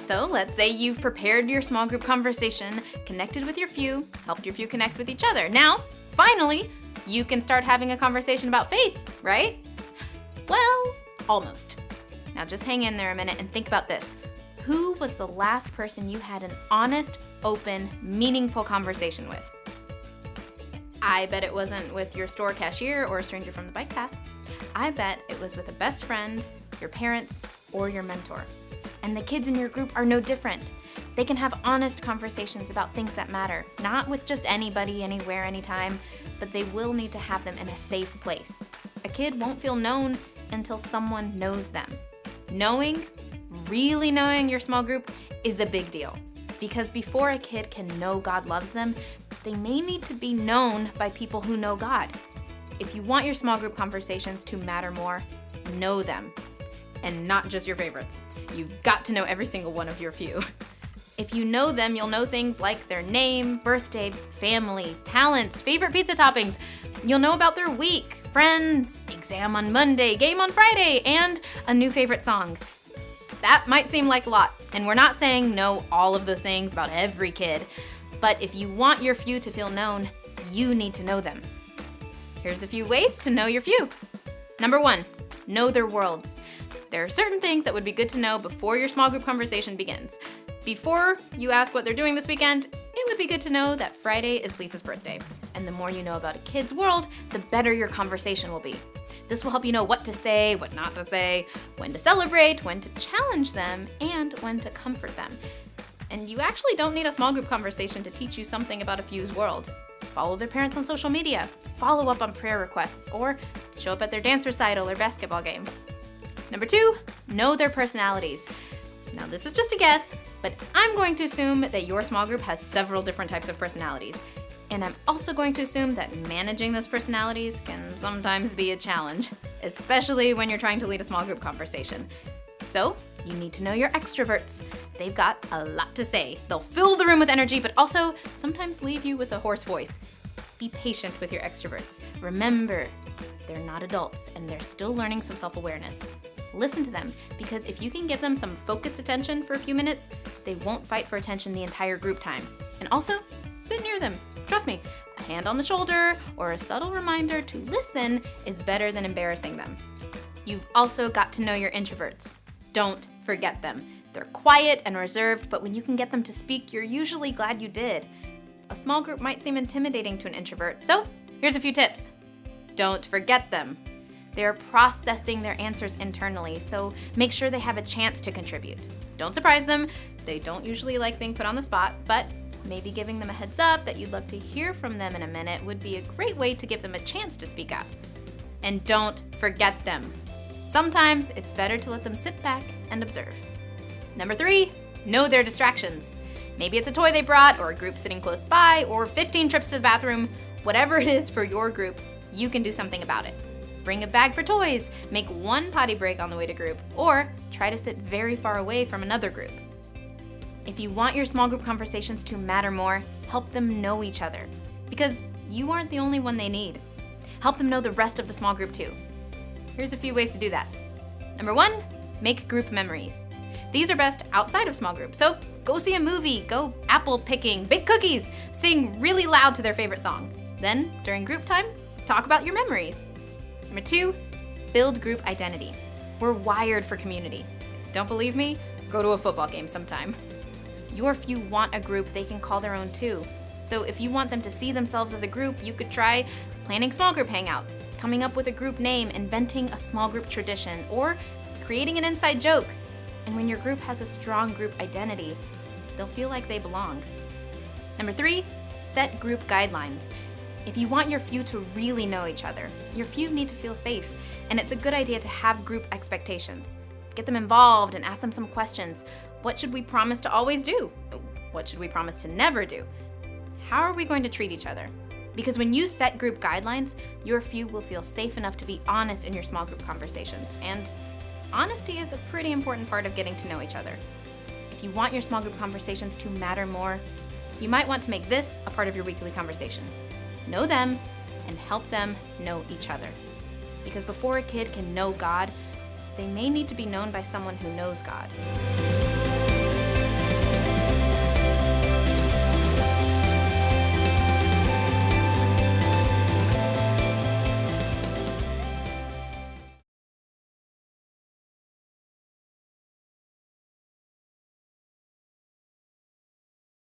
So let's say you've prepared your small group conversation, connected with your few, helped your few connect with each other. Now, finally, you can start having a conversation about faith, right? Well, almost. Now just hang in there a minute and think about this. Who was the last person you had an honest, open, meaningful conversation with? I bet it wasn't with your store cashier or a stranger from the bike path. I bet it was with a best friend, your parents, or your mentor. And the kids in your group are no different. They can have honest conversations about things that matter, not with just anybody, anywhere, anytime, but they will need to have them in a safe place. A kid won't feel known until someone knows them. Really knowing your small group is a big deal, because before a kid can know God loves them, they may need to be known by people who know God. If you want your small group conversations to matter more, know them. And not just your favorites. You've got to know every single one of your few. If you know them, you'll know things like their name, birthday, family, talents, favorite pizza toppings. You'll know about their week, friends, exam on Monday, game on Friday, and a new favorite song. That might seem like a lot, and we're not saying know all of those things about every kid, but if you want your few to feel known, you need to know them. Here's a few ways to know your few. Number 1, know their worlds. There are certain things that would be good to know before your small group conversation begins. Before you ask what they're doing this weekend, it would be good to know that Friday is Lisa's birthday. And the more you know about a kid's world, the better your conversation will be. This will help you know what to say, what not to say, when to celebrate, when to challenge them, and when to comfort them. And you actually don't need a small group conversation to teach you something about a few's world. Follow their parents on social media, follow up on prayer requests, or show up at their dance recital or basketball game. Number 2, know their personalities. Now this is just a guess, but I'm going to assume that your small group has several different types of personalities. And I'm also going to assume that managing those personalities can sometimes be a challenge, especially when you're trying to lead a small group conversation. So you need to know your extroverts. They've got a lot to say. They'll fill the room with energy, but also sometimes leave you with a hoarse voice. Be patient with your extroverts. Remember, they're not adults and they're still learning some self-awareness. Listen to them, because if you can give them some focused attention for a few minutes, they won't fight for attention the entire group time. And also, sit near them. Trust me, a hand on the shoulder or a subtle reminder to listen is better than embarrassing them. You've also got to know your introverts. Don't forget them. They're quiet and reserved, but when you can get them to speak, you're usually glad you did. A small group might seem intimidating to an introvert, so here's a few tips. Don't forget them. They're processing their answers internally, so make sure they have a chance to contribute. Don't surprise them. They don't usually like being put on the spot, but maybe giving them a heads up that you'd love to hear from them in a minute would be a great way to give them a chance to speak up. And don't forget them. Sometimes it's better to let them sit back and observe. Number 3, know their distractions. Maybe it's a toy they brought, or a group sitting close by, or 15 trips to the bathroom. Whatever it is for your group, you can do something about it. Bring a bag for toys, make one potty break on the way to group, or try to sit very far away from another group. If you want your small group conversations to matter more, help them know each other, because you aren't the only one they need. Help them know the rest of the small group too. Here's a few ways to do that. Number 1, make group memories. These are best outside of small groups, so go see a movie, go apple picking, bake cookies, sing really loud to their favorite song. Then, during group time, talk about your memories. Number 2, build group identity. We're wired for community. Don't believe me? Go to a football game sometime. Your few want a group they can call their own too. So if you want them to see themselves as a group, you could try planning small group hangouts, coming up with a group name, inventing a small group tradition, or creating an inside joke. And when your group has a strong group identity, they'll feel like they belong. Number 3, set group guidelines. If you want your few to really know each other, your few need to feel safe, and it's a good idea to have group expectations. Get them involved and ask them some questions. What should we promise to always do? What should we promise to never do? How are we going to treat each other? Because when you set group guidelines, your few will feel safe enough to be honest in your small group conversations, and honesty is a pretty important part of getting to know each other. If you want your small group conversations to matter more, you might want to make this a part of your weekly conversation. Know them and help them know each other. Because before a kid can know God, they may need to be known by someone who knows God.